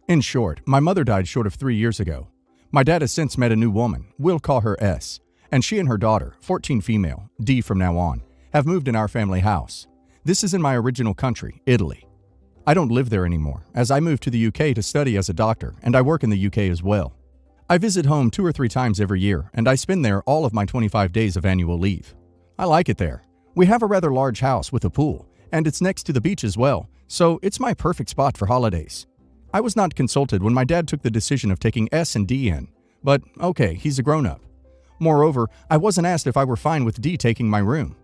In short, my mother died short of 3 years ago. My dad has since met a new woman, we'll call her S, and she and her daughter, 14 female, D from now on, have moved in our family house. This is in my original country, Italy. I don't live there anymore, as I moved to the UK to study as a doctor, and I work in the UK as well. I visit home 2 or 3 times every year, and I spend there all of my 25 days of annual leave. I like it there. We have a rather large house with a pool, and it's next to the beach as well, so it's my perfect spot for holidays. I was not consulted when my dad took the decision of taking S and D in, but okay, he's a grown-up. Moreover, I wasn't asked if I were fine with D taking my room.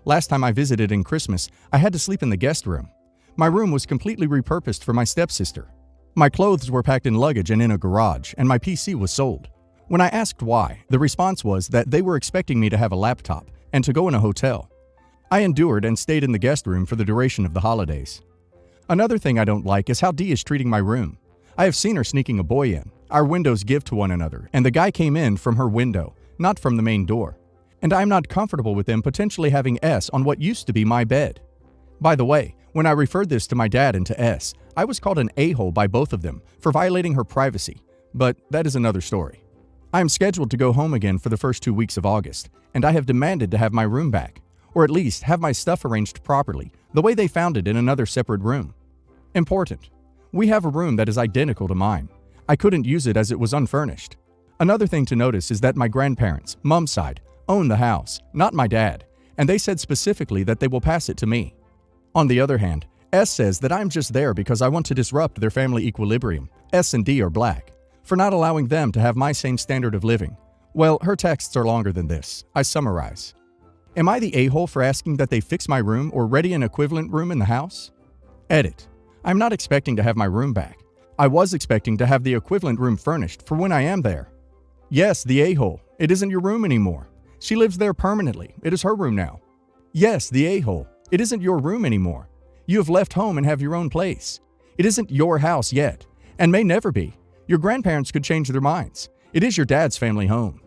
Last time I visited in Christmas, I had to sleep in the guest room. My room was completely repurposed for my stepsister. My clothes were packed in luggage and in a garage, and my PC was sold. When I asked why, the response was that they were expecting me to have a laptop and to go in a hotel. I endured and stayed in the guest room for the duration of the holidays. Another thing I don't like is how D is treating my room. I have seen her sneaking a boy in. Our windows give to one another, and the guy came in from her window, not from the main door. And I'm not comfortable with them potentially having S on what used to be my bed. By the way, when I referred this to my dad and to S, I was called an a-hole by both of them for violating her privacy, but that is another story. I am scheduled to go home again for the first 2 weeks of August, and I have demanded to have my room back, or at least have my stuff arranged properly, the way they found it in another separate room. Important. We have a room that is identical to mine. I couldn't use it as it was unfurnished. Another thing to notice is that my grandparents, mom's side, own the house, not my dad, and they said specifically that they will pass it to me. On the other hand, S says that I'm just there because I want to disrupt their family equilibrium, S and D are black, for not allowing them to have my same standard of living. Well, her texts are longer than this. I summarize. Am I the a-hole for asking that they fix my room or ready an equivalent room in the house? Edit. I'm not expecting to have my room back. I was expecting to have the equivalent room furnished for when I am there. Yes, the a-hole. It isn't your room anymore. She lives there permanently. It is her room now. Yes, the a-hole. It isn't your room anymore. You have left home and have your own place. It isn't your house yet, and may never be. Your grandparents could change their minds. It is your dad's family home.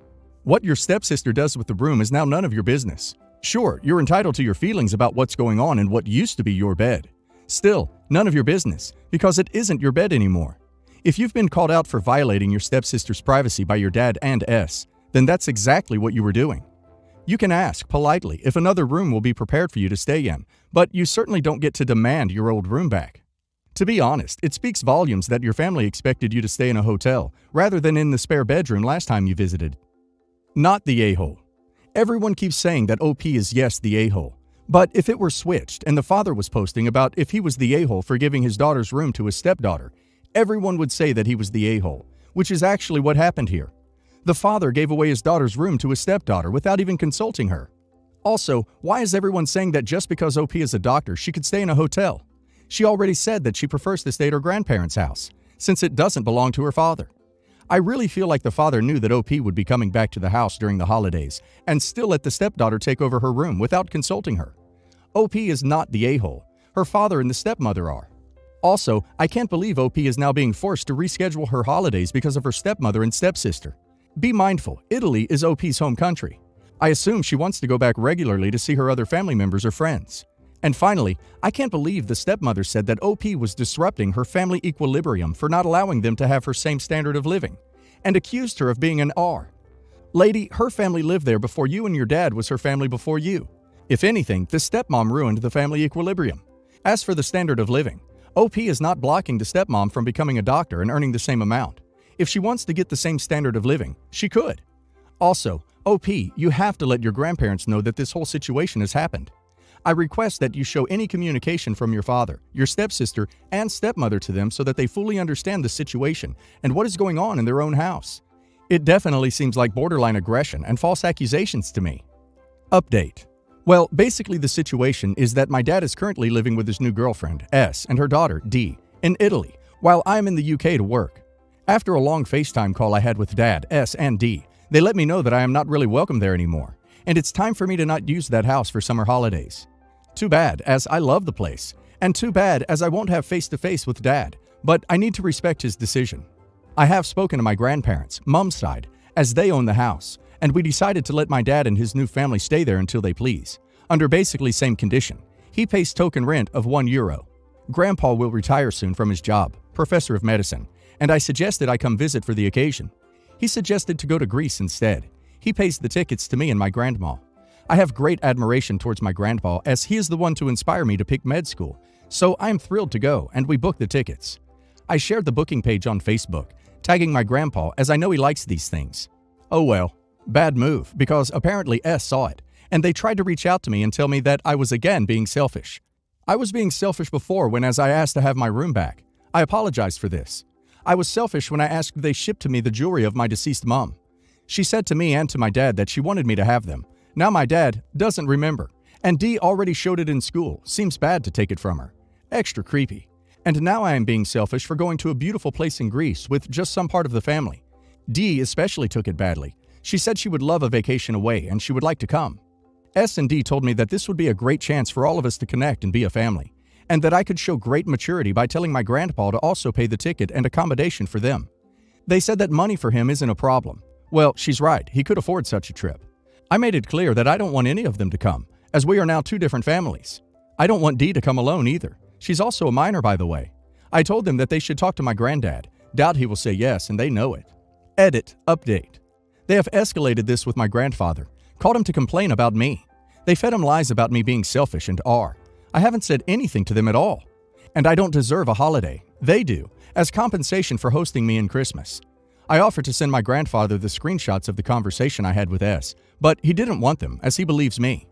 What your stepsister does with the room is now none of your business. Sure, you're entitled to your feelings about what's going on in what used to be your bed. Still, none of your business, because it isn't your bed anymore. If you've been called out for violating your stepsister's privacy by your dad and S, then that's exactly what you were doing. You can ask, politely, if another room will be prepared for you to stay in, but you certainly don't get to demand your old room back. To be honest, it speaks volumes that your family expected you to stay in a hotel, rather than in the spare bedroom last time you visited. Not the a-hole. Everyone keeps saying that OP is yes the a-hole. But if it were switched and the father was posting about if he was the a-hole for giving his daughter's room to his stepdaughter, everyone would say that he was the a-hole, which is actually what happened here. The father gave away his daughter's room to his stepdaughter without even consulting her. Also, why is everyone saying that just because OP is a doctor, she could stay in a hotel? She already said that she prefers to stay at her grandparents' house, since it doesn't belong to her father. I really feel like the father knew that OP would be coming back to the house during the holidays and still let the stepdaughter take over her room without consulting her. OP is not the a-hole. Her father and the stepmother are. Also, I can't believe OP is now being forced to reschedule her holidays because of her stepmother and stepsister. Be mindful, Italy is OP's home country. I assume she wants to go back regularly to see her other family members or friends. And finally, I can't believe the stepmother said that OP was disrupting her family equilibrium for not allowing them to have her same standard of living, and accused her of being an R. Lady, her family lived there before you, and your dad was her family before you. If anything, the stepmom ruined the family equilibrium. As for the standard of living, OP is not blocking the stepmom from becoming a doctor and earning the same amount. If she wants to get the same standard of living, she could. Also, OP, you have to let your grandparents know that this whole situation has happened. I request that you show any communication from your father, your stepsister, and stepmother to them so that they fully understand the situation and what is going on in their own house. It definitely seems like borderline aggression and false accusations to me. Update. Well, basically the situation is that my dad is currently living with his new girlfriend, S, and her daughter, D, in Italy, while I'm in the UK to work. After a long FaceTime call I had with Dad, S, and D, they let me know that I am not really welcome there anymore, and it's time for me to not use that house for summer holidays. Too bad, as I love the place, and too bad as I won't have face-to-face with Dad, but I need to respect his decision. I have spoken to my grandparents, Mom's side, as they own the house, and we decided to let my dad and his new family stay there until they please, under basically same condition. He pays token rent of €1. Grandpa will retire soon from his job, professor of medicine, and I suggested I come visit for the occasion. He suggested to go to Greece instead. He pays the tickets to me and my grandma. I have great admiration towards my grandpa as he is the one to inspire me to pick med school, so I am thrilled to go and we booked the tickets. I shared the booking page on Facebook, tagging my grandpa as I know he likes these things. Oh well, bad move because apparently S saw it, and they tried to reach out to me and tell me that I was again being selfish. I was being selfish before when as I asked to have my room back. I apologize for this. I was selfish when I asked they ship to me the jewelry of my deceased mom. She said to me and to my dad that she wanted me to have them. Now my dad doesn't remember, and D already showed it in school. Seems bad to take it from her. Extra creepy. And now I am being selfish for going to a beautiful place in Greece with just some part of the family. D especially took it badly. She said she would love a vacation away and she would like to come. S and D told me that this would be a great chance for all of us to connect and be a family, and that I could show great maturity by telling my grandpa to also pay the ticket and accommodation for them. They said that money for him isn't a problem. Well, she's right, he could afford such a trip. I made it clear that I don't want any of them to come, as we are now two different families. I don't want D to come alone either. She's also a minor, by the way. I told them that they should talk to my granddad. Doubt he will say yes, and they know it. Edit. Update. They have escalated this with my grandfather, called him to complain about me. They fed him lies about me being selfish and are. I haven't said anything to them at all. And I don't deserve a holiday. They do, as compensation for hosting me in Christmas. I offered to send my grandfather the screenshots of the conversation I had with S, but he didn't want them, as he believes me.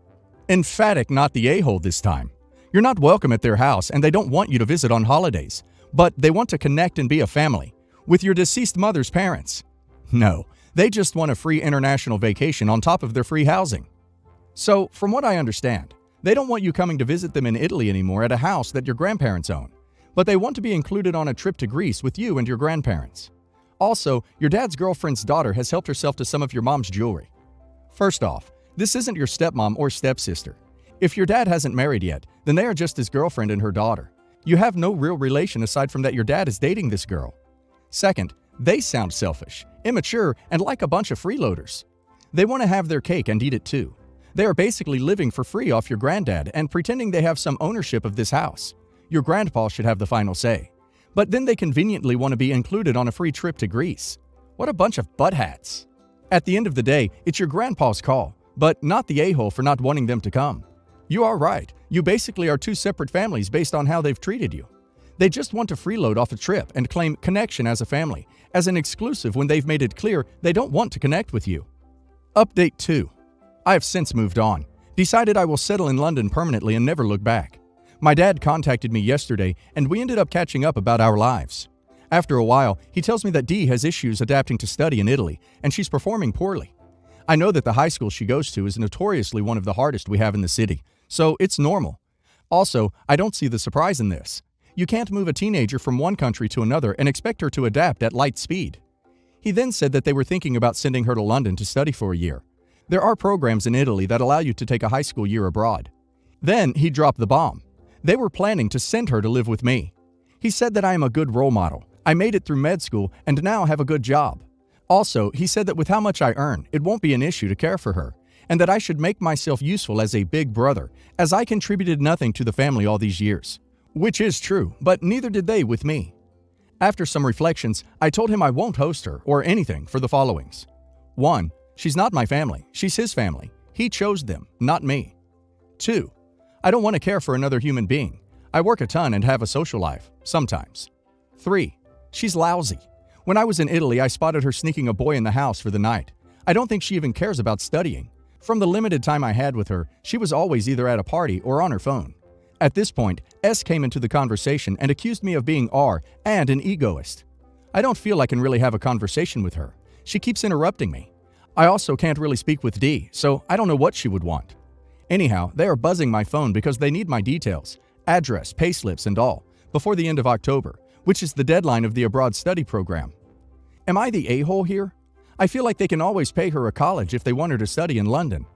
Emphatic not the a-hole this time. You're not welcome at their house, and they don't want you to visit on holidays, but they want to connect and be a family, with your deceased mother's parents. No, they just want a free international vacation on top of their free housing. So, from what I understand, they don't want you coming to visit them in Italy anymore at a house that your grandparents own, but they want to be included on a trip to Greece with you and your grandparents. Also, your dad's girlfriend's daughter has helped herself to some of your mom's jewelry. First off, this isn't your stepmom or stepsister. If your dad hasn't married yet, then they are just his girlfriend and her daughter. You have no real relation aside from that your dad is dating this girl. Second, they sound selfish, immature, and like a bunch of freeloaders. They want to have their cake and eat it too. They are basically living for free off your granddad and pretending they have some ownership of this house. Your grandpa should have the final say. But then they conveniently want to be included on a free trip to Greece. What a bunch of butthats. At the end of the day, it's your grandpa's call, but not the a-hole for not wanting them to come. You are right. You basically are two separate families based on how they've treated you. They just want to freeload off a trip and claim connection as a family, as an exclusive when they've made it clear they don't want to connect with you. Update 2. I have since moved on. Decided I will settle in London permanently and never look back. My dad contacted me yesterday and we ended up catching up about our lives. After a while, he tells me that Dee has issues adapting to study in Italy and she's performing poorly. I know that the high school she goes to is notoriously one of the hardest we have in the city, so it's normal. Also, I don't see the surprise in this. You can't move a teenager from one country to another and expect her to adapt at light speed. He then said that they were thinking about sending her to London to study for a year. There are programs in Italy that allow you to take a high school year abroad. Then he dropped the bomb. They were planning to send her to live with me. He said that I am a good role model. I made it through med school and now have a good job. Also, he said that with how much I earn, it won't be an issue to care for her, and that I should make myself useful as a big brother, as I contributed nothing to the family all these years. Which is true, but neither did they with me. After some reflections, I told him I won't host her or anything for the followings. 1. She's not my family. She's his family. He chose them, not me. 2. I don't want to care for another human being. I work a ton and have a social life, sometimes. 3. She's lousy. When I was in Italy, I spotted her sneaking a boy in the house for the night. I don't think she even cares about studying. From the limited time I had with her, she was always either at a party or on her phone. At this point, S came into the conversation and accused me of being R and an egoist. I don't feel I can really have a conversation with her. She keeps interrupting me. I also can't really speak with D, so I don't know what she would want. Anyhow, they are buzzing my phone because they need my details, address, payslips, and all, before the end of October, which is the deadline of the abroad study program. Am I the a-hole here? I feel like they can always pay her a college if they want her to study in London.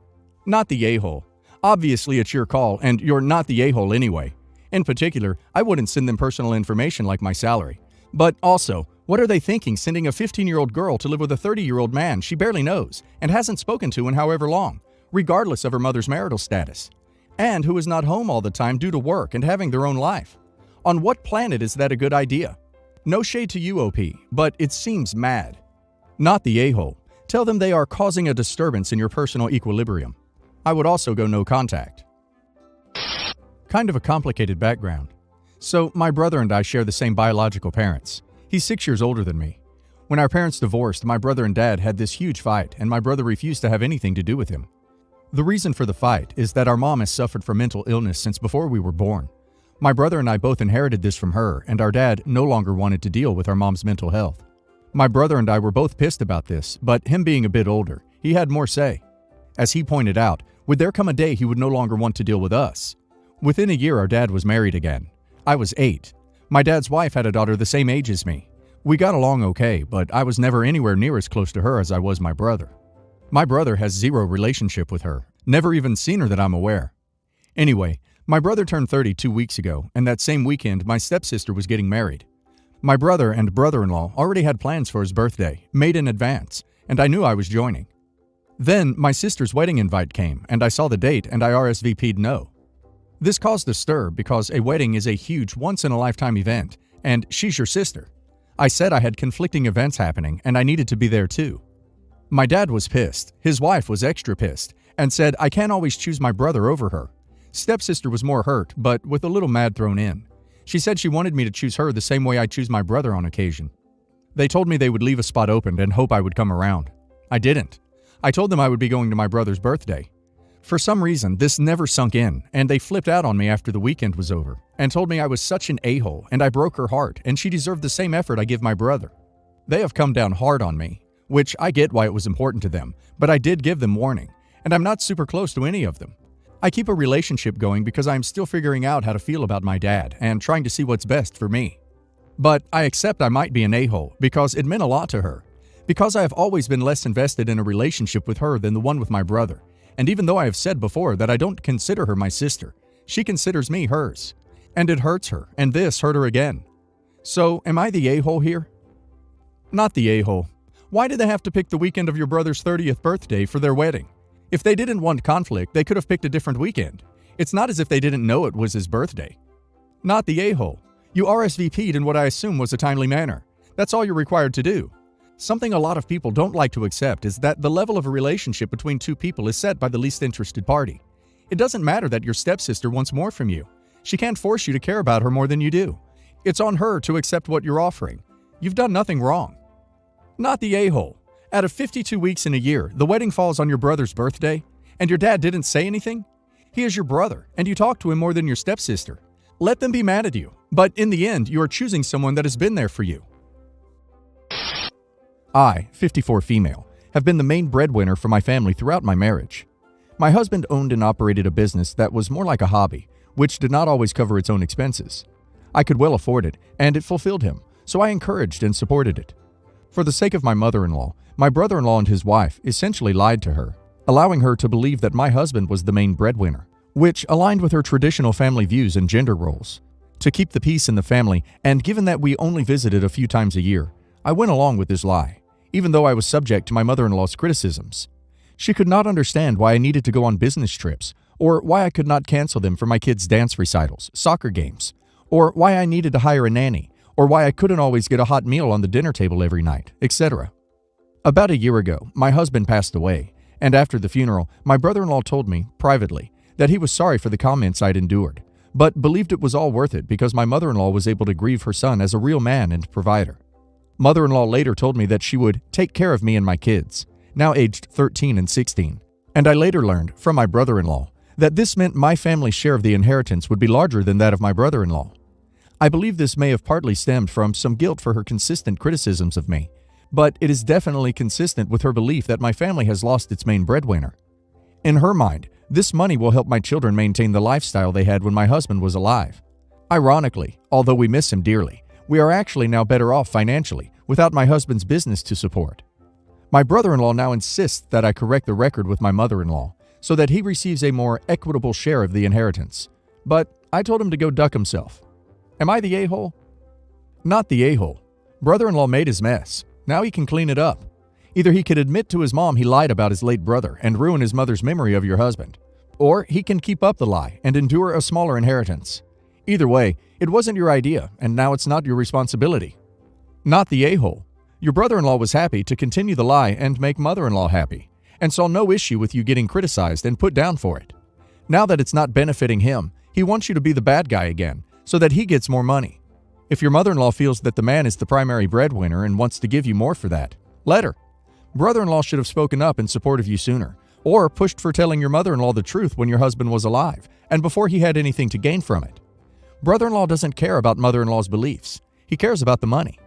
Not the a-hole. Obviously, it's your call, and you're not the a-hole anyway. In particular, I wouldn't send them personal information like my salary. But also, what are they thinking sending a 15-year-old girl to live with a 30-year-old man she barely knows and hasn't spoken to in however long, regardless of her mother's marital status, and who is not home all the time due to work and having their own life? On what planet is that a good idea? No shade to you, OP, but it seems mad. Not the a-hole. Tell them they are causing a disturbance in your personal equilibrium. I would also go no contact. Kind of a complicated background. So, my brother and I share the same biological parents. He's 6 years older than me. When our parents divorced, my brother and dad had this huge fight, and my brother refused to have anything to do with him. The reason for the fight is that our mom has suffered from mental illness since before we were born. My brother and I both inherited this from her, and our dad no longer wanted to deal with our mom's mental health. My brother and I were both pissed about this, but him being a bit older, he had more say. As he pointed out, would there come a day he would no longer want to deal with us? Within a year, our dad was married again. I was 8. My dad's wife had a daughter the same age as me. We got along okay, but I was never anywhere near as close to her as I was my brother. My brother has zero relationship with her, never even seen her that I'm aware. Anyway, my brother turned 30 2 weeks ago, and that same weekend, my stepsister was getting married. My brother and brother-in-law already had plans for his birthday, made in advance, and I knew I was joining. Then, my sister's wedding invite came, and I saw the date and I RSVP'd no. This caused a stir because a wedding is a huge once-in-a-lifetime event, and she's your sister. I said I had conflicting events happening, and I needed to be there too. My dad was pissed, his wife was extra pissed, and said I can't always choose my brother over her. Stepsister was more hurt, but with a little mad thrown in. She said she wanted me to choose her the same way I choose my brother on occasion. They told me they would leave a spot open and hope I would come around. I didn't. I told them I would be going to my brother's birthday. For some reason, this never sunk in, and they flipped out on me after the weekend was over, and told me I was such an a-hole, and I broke her heart, and she deserved the same effort I give my brother. They have come down hard on me, which I get why it was important to them, but I did give them warning, and I'm not super close to any of them. I keep a relationship going because I'm still figuring out how to feel about my dad and trying to see what's best for me. But I accept I might be an a-hole because it meant a lot to her. Because I have always been less invested in a relationship with her than the one with my brother. And even though I have said before that I don't consider her my sister, she considers me hers. And it hurts her, and this hurt her again. So, am I the a-hole here? Not the a-hole. Why did they have to pick the weekend of your brother's 30th birthday for their wedding? If they didn't want conflict, they could have picked a different weekend. It's not as if they didn't know it was his birthday. Not the a-hole. You RSVP'd in what I assume was a timely manner. That's all you're required to do. Something a lot of people don't like to accept is that the level of a relationship between two people is set by the least interested party. It doesn't matter that your stepsister wants more from you. She can't force you to care about her more than you do. It's on her to accept what you're offering. You've done nothing wrong. Not the a-hole. Out of 52 weeks in a year, the wedding falls on your brother's birthday, and your dad didn't say anything? He is your brother, and you talk to him more than your stepsister. Let them be mad at you, but in the end, you are choosing someone that has been there for you. I, 54 female, have been the main breadwinner for my family throughout my marriage. My husband owned and operated a business that was more like a hobby, which did not always cover its own expenses. I could well afford it, and it fulfilled him, so I encouraged and supported it. For the sake of my mother-in-law, my brother-in-law and his wife essentially lied to her, allowing her to believe that my husband was the main breadwinner, which aligned with her traditional family views and gender roles. To keep the peace in the family, and given that we only visited a few times a year, I went along with this lie, even though I was subject to my mother-in-law's criticisms. She could not understand why I needed to go on business trips, or why I could not cancel them for my kids' dance recitals, soccer games, or why I needed to hire a nanny, or why I couldn't always get a hot meal on the dinner table every night, etc. About a year ago, my husband passed away, and after the funeral, my brother-in-law told me, privately, that he was sorry for the comments I'd endured, but believed it was all worth it because my mother-in-law was able to grieve her son as a real man and provider. Mother-in-law later told me that she would take care of me and my kids, now aged 13 and 16, and I later learned, from my brother-in-law, that this meant my family's share of the inheritance would be larger than that of my brother-in-law. I believe this may have partly stemmed from some guilt for her consistent criticisms of me, but it is definitely consistent with her belief that my family has lost its main breadwinner. In her mind, this money will help my children maintain the lifestyle they had when my husband was alive. Ironically, although we miss him dearly, we are actually now better off financially, without my husband's business to support. My brother-in-law now insists that I correct the record with my mother-in-law, so that he receives a more equitable share of the inheritance. But I told him to go duck himself. Am I the a-hole? Not the a-hole. Brother-in-law made his mess. Now he can clean it up. Either he could admit to his mom he lied about his late brother and ruin his mother's memory of your husband, or he can keep up the lie and endure a smaller inheritance. Either way, it wasn't your idea, and now it's not your responsibility. not the a-hole. Your brother-in-law was happy to continue the lie and make mother-in-law happy, and saw no issue with you getting criticized and put down for it. Now that it's not benefiting him, he wants you to be the bad guy again, so that he gets more money. If your mother-in-law feels that the man is the primary breadwinner and wants to give you more for that, let her. Brother-in-law should have spoken up in support of you sooner, or pushed for telling your mother-in-law the truth when your husband was alive, and before he had anything to gain from it. Brother-in-law doesn't care about mother-in-law's beliefs. He cares about the money.